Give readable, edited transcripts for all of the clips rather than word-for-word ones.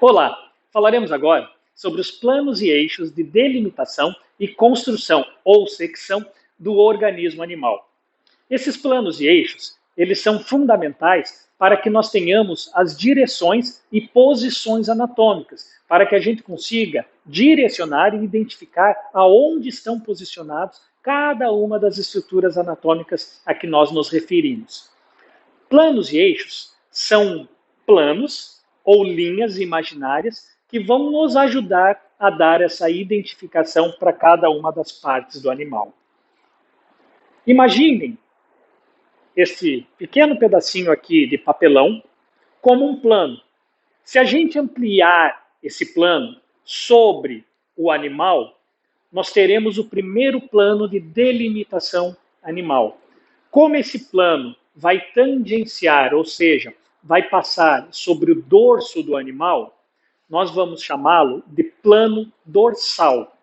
Olá, falaremos agora sobre os planos e eixos de delimitação e construção ou secção do organismo animal. Esses planos e eixos, eles são fundamentais para que nós tenhamos as direções e posições anatômicas, para que a gente consiga direcionar e identificar aonde estão posicionados cada uma das estruturas anatômicas a que nós nos referimos. Planos e eixos são planos ou linhas imaginárias que vão nos ajudar a dar essa identificação para cada uma das partes do animal. Imaginem esse pequeno pedacinho aqui de papelão como um plano. Se a gente ampliar esse plano sobre o animal, nós teremos o primeiro plano de delimitação animal. Como esse plano vai tangenciar, ou seja, vai passar sobre o dorso do animal, nós vamos chamá-lo de plano dorsal.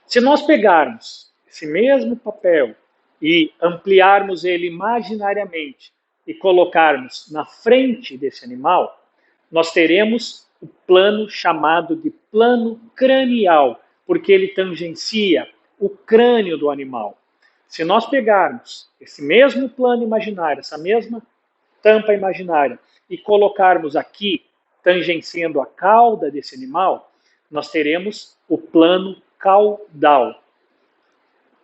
Se nós pegarmos esse mesmo papel e ampliarmos ele imaginariamente e colocarmos na frente desse animal, nós teremos o plano chamado de plano cranial, porque ele tangencia o crânio do animal. Se nós pegarmos esse mesmo plano imaginário, essa mesma tampa imaginária, e colocarmos aqui, tangenciando a cauda desse animal, nós teremos o plano caudal.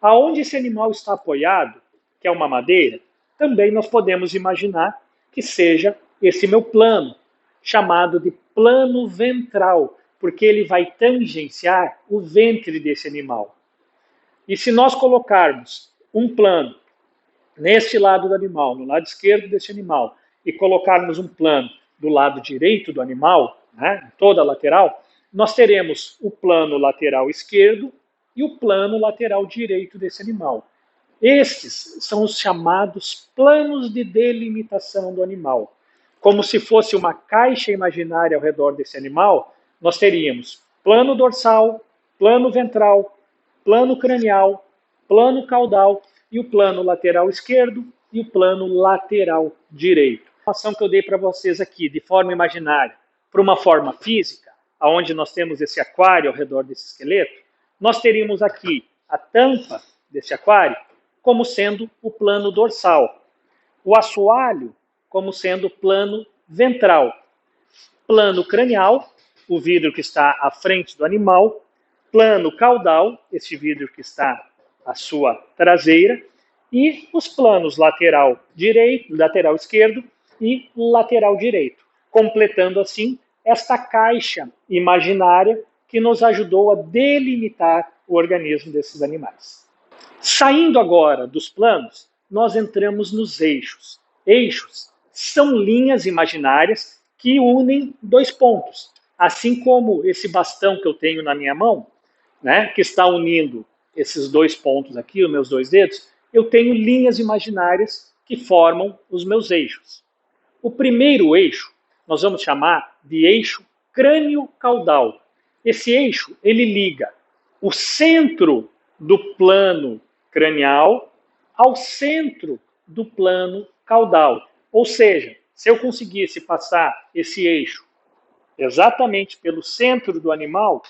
Aonde esse animal está apoiado, que é uma madeira, também nós podemos imaginar que seja esse meu plano, chamado de plano ventral, porque ele vai tangenciar o ventre desse animal. E se nós colocarmos um plano neste lado do animal, no lado esquerdo desse animal, e colocarmos um plano do lado direito do animal, né, toda a lateral, nós teremos o plano lateral esquerdo e o plano lateral direito desse animal. Estes são os chamados planos de delimitação do animal. Como se fosse uma caixa imaginária ao redor desse animal, nós teríamos plano dorsal, plano ventral, plano cranial, plano caudal e o plano lateral esquerdo e o plano lateral direito. A informação que eu dei para vocês aqui, de forma imaginária, para uma forma física, onde nós temos esse aquário ao redor desse esqueleto, nós teríamos aqui a tampa desse aquário como sendo o plano dorsal, o assoalho como sendo o plano ventral, plano cranial, o vidro que está à frente do animal, plano caudal, esse vidro que está à sua traseira, e os planos lateral direito, lateral esquerdo e lateral direito, completando assim esta caixa imaginária que nos ajudou a delimitar o organismo desses animais. Saindo agora dos planos, nós entramos nos eixos. Eixos são linhas imaginárias que unem dois pontos. Assim como esse bastão que eu tenho na minha mão, né, que está unindo esses dois pontos aqui, os meus dois dedos, eu tenho linhas imaginárias que formam os meus eixos. O primeiro eixo nós vamos chamar de eixo crânio-caudal. Esse eixo, ele liga o centro do plano cranial ao centro do plano caudal. Ou seja, se eu conseguisse passar esse eixo exatamente pelo centro do animal,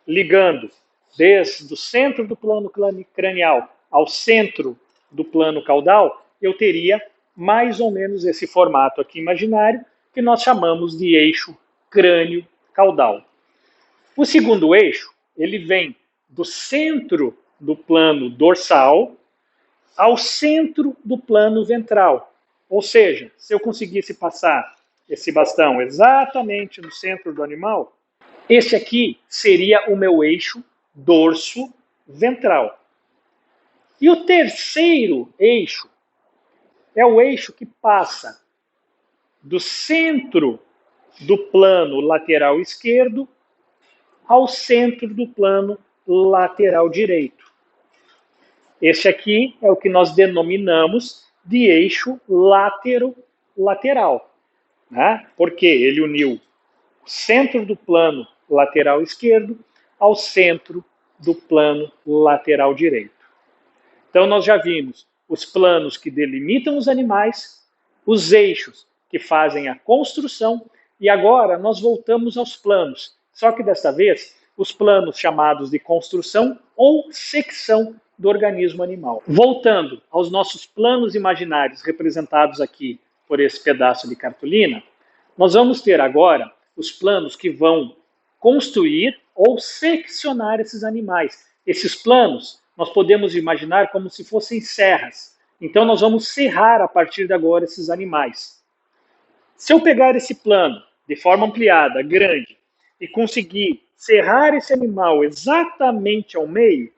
ligando desde o centro do plano cranial ao centro do plano caudal, eu teria mais ou menos esse formato aqui imaginário, que nós chamamos de eixo crânio-caudal. O segundo eixo, ele vem do centro do plano dorsal ao centro do plano ventral. Ou seja, se eu conseguisse passar esse bastão exatamente no centro do animal, esse aqui seria o meu eixo dorso-ventral. E o terceiro eixo é o eixo que passa do centro do plano lateral esquerdo ao centro do plano lateral direito. Este aqui é o que nós denominamos de eixo látero-lateral, né? Porque ele uniu o centro do plano lateral esquerdo ao centro do plano lateral direito. Então nós já vimos os planos que delimitam os animais, os eixos que fazem a construção E agora nós voltamos aos planos, só que desta vez os planos chamados de construção ou secção do organismo animal. Voltando aos nossos planos imaginários representados aqui por esse pedaço de cartolina, nós vamos ter agora os planos que vão construir ou seccionar esses animais. Esses planos nós podemos imaginar como se fossem serras. Então nós vamos serrar a partir de agora esses animais. Se eu pegar esse plano de forma ampliada, grande, e conseguir serrar esse animal exatamente ao meio,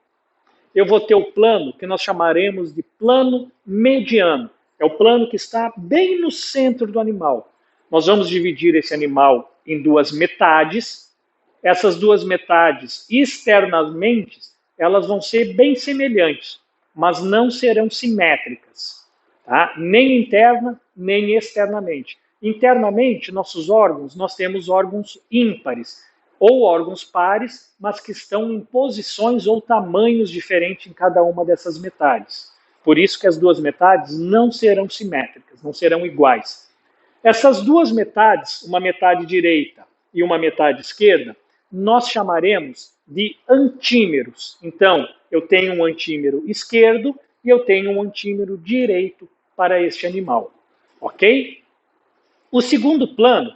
eu vou ter o plano que nós chamaremos de plano mediano. É o plano que está bem no centro do animal. Nós vamos dividir esse animal em duas metades. Essas duas metades, externamente, elas vão ser bem semelhantes, mas não serão simétricas, tá? Nem interna, nem externamente. Internamente, nossos órgãos, nós temos órgãos ímpares, ou órgãos pares, mas que estão em posições ou tamanhos diferentes em cada uma dessas metades. Por isso que as duas metades não serão simétricas, não serão iguais. Essas duas metades, uma metade direita e uma metade esquerda, nós chamaremos de antímeros. Então, eu tenho um antímero esquerdo e eu tenho um antímero direito para este animal. Ok? O segundo plano,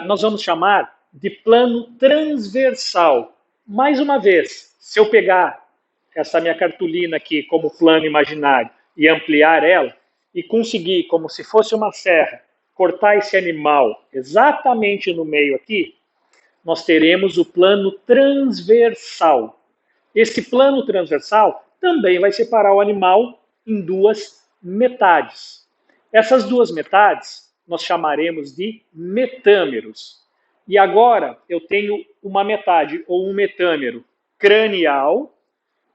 nós vamos chamar de plano transversal. Mais uma vez, se eu pegar essa minha cartolina aqui como plano imaginário e ampliar ela, e conseguir, como se fosse uma serra, cortar esse animal exatamente no meio aqui, nós teremos o plano transversal. Esse plano transversal também vai separar o animal em duas metades. Essas duas metades nós chamaremos de metâmeros. E agora eu tenho uma metade ou um metâmero cranial,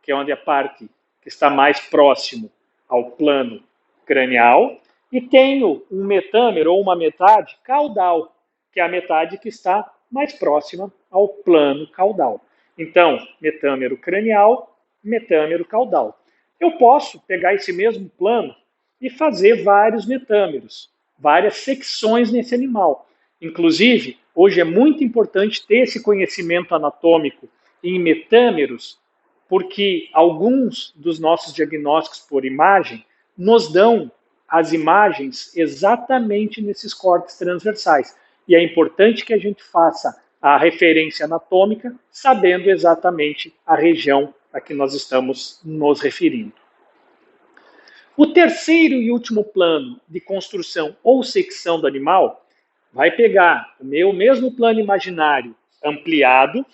que é onde a parte que está mais próximo ao plano cranial, e tenho um metâmero ou uma metade caudal, que é a metade que está mais próxima ao plano caudal. Então, metâmero cranial, metâmero caudal. Eu posso pegar esse mesmo plano e fazer vários metâmeros, várias secções nesse animal. Inclusive, hoje é muito importante ter esse conhecimento anatômico em metâmeros, porque alguns dos nossos diagnósticos por imagem nos dão as imagens exatamente nesses cortes transversais. E é importante que a gente faça a referência anatômica sabendo exatamente a região a que nós estamos nos referindo. O terceiro e último plano de construção ou secção do animal vai pegar o meu mesmo plano imaginário ampliado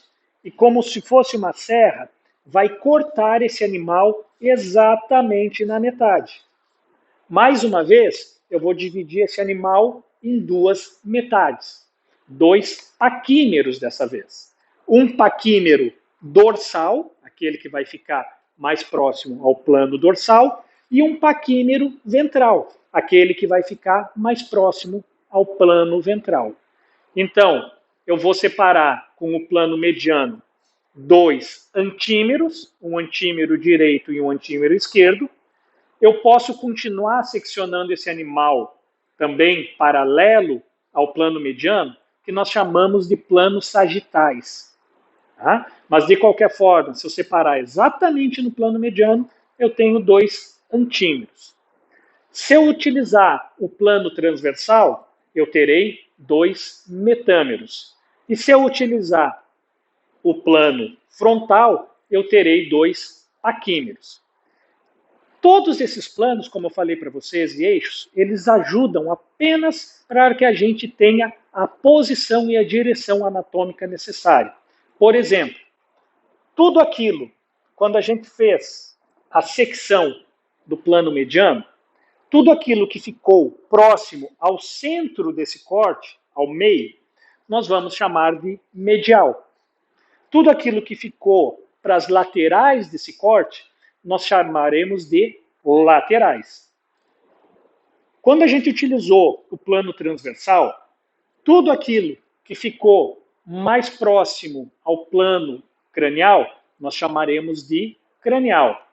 e, como se fosse uma serra, vai cortar esse animal exatamente na metade. Mais uma vez, eu vou dividir esse animal em duas metades. Dois paquímeros dessa vez. Um paquímero dorsal, aquele que vai ficar mais próximo ao plano dorsal, e um paquímero ventral, aquele que vai ficar mais próximo ao plano ventral. Então, eu vou separar com o plano mediano dois antímeros, um antímero direito e um antímero esquerdo. Eu posso continuar seccionando esse animal também paralelo ao plano mediano, que nós chamamos de planos sagitais. Tá? Mas, de qualquer forma, se eu separar exatamente no plano mediano, eu tenho dois antímeros. Se eu utilizar o plano transversal, eu terei dois metâmeros. E se eu utilizar o plano frontal, eu terei dois paquímeros. Todos esses planos, como eu falei para vocês, e eixos, eles ajudam apenas para que a gente tenha a posição e a direção anatômica necessária. Por exemplo, tudo aquilo, quando a gente fez a secção do plano mediano, tudo aquilo que ficou próximo ao centro desse corte, ao meio, nós vamos chamar de medial. Tudo aquilo que ficou para as laterais desse corte, nós chamaremos de laterais. Quando a gente utilizou o plano transversal, tudo aquilo que ficou mais próximo ao plano cranial, nós chamaremos de cranial.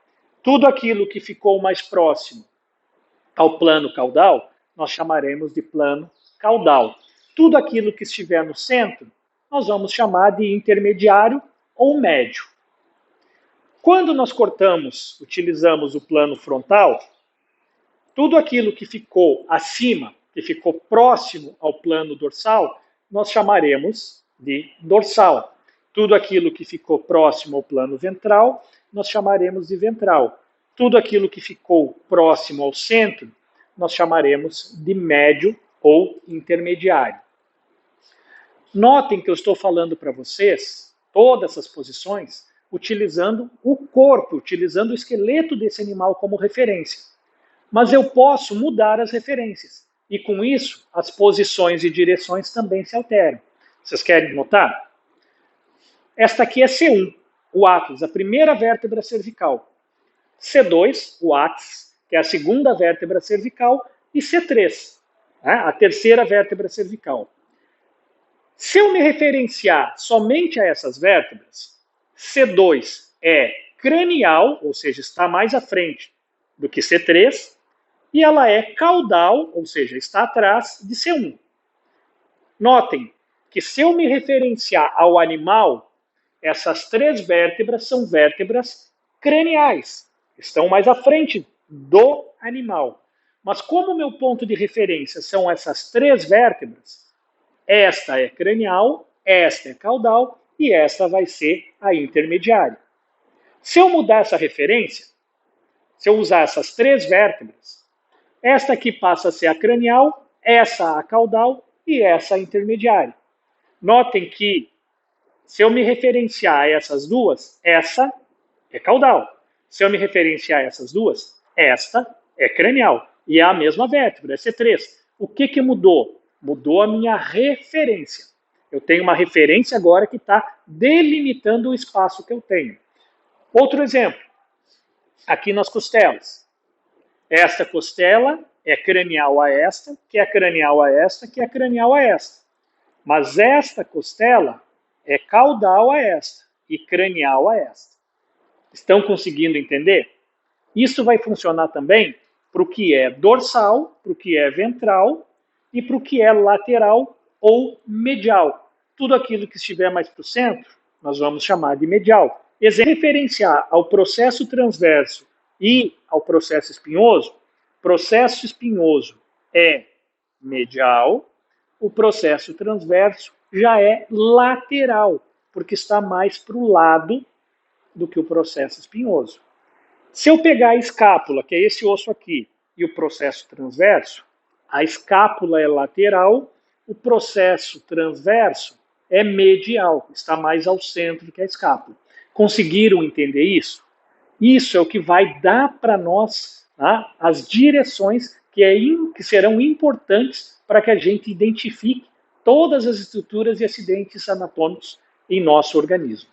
Tudo aquilo que ficou mais próximo ao plano caudal, nós chamaremos de plano caudal. Tudo aquilo que estiver no centro, nós vamos chamar de intermediário ou médio. Quando nós cortamos, utilizamos o plano frontal, tudo aquilo que ficou acima, que ficou próximo ao plano dorsal, nós chamaremos de dorsal. Tudo aquilo que ficou próximo ao plano ventral, nós chamaremos de ventral. Tudo aquilo que ficou próximo ao centro, nós chamaremos de médio ou intermediário. Notem que eu estou falando para vocês todas essas posições utilizando o corpo, utilizando o esqueleto desse animal como referência. Mas eu posso mudar as referências. E com isso, as posições e direções também se alteram. Vocês querem notar? Esta aqui é C1, o ápice, a primeira vértebra cervical. C2, o ápice, que é a segunda vértebra cervical. E C3, a terceira vértebra cervical. Se eu me referenciar somente a essas vértebras, C2 é cranial, ou seja, está mais à frente do que C3, e ela é caudal, ou seja, está atrás de C1. Notem que se eu me referenciar ao animal, essas três vértebras são vértebras craniais, estão mais à frente do animal. Mas como meu ponto de referência são essas três vértebras, esta é cranial, esta é caudal e esta vai ser a intermediária. Se eu mudar essa referência, se eu usar essas três vértebras, esta aqui passa a ser a cranial, essa a caudal e essa a intermediária. Notem que, se eu me referenciar a essas duas, essa é caudal. Se eu me referenciar a essas duas, esta é cranial. E é a mesma vértebra, é C3. O que mudou? Mudou a minha referência. Eu tenho uma referência agora que está delimitando o espaço que eu tenho. Outro exemplo, aqui nas costelas. Esta costela é cranial a esta, que é cranial a esta, que é cranial a esta. Mas esta costela é caudal a esta e cranial a esta. Estão conseguindo entender? Isso vai funcionar também para o que é dorsal, para o que é ventral e para o que é lateral ou medial. Tudo aquilo que estiver mais para o centro, nós vamos chamar de medial. Referenciar ao processo transverso e ao processo espinhoso é medial, o processo transverso já é lateral, porque está mais para o lado do que o processo espinhoso. Se eu pegar a escápula, que é esse osso aqui, e o processo transverso, a escápula é lateral, o processo transverso é medial, está mais ao centro que a escápula. Conseguiram entender isso? Isso é o que vai dar para nós as direções que serão importantes para que a gente identifique todas as estruturas e acidentes anatômicos em nosso organismo.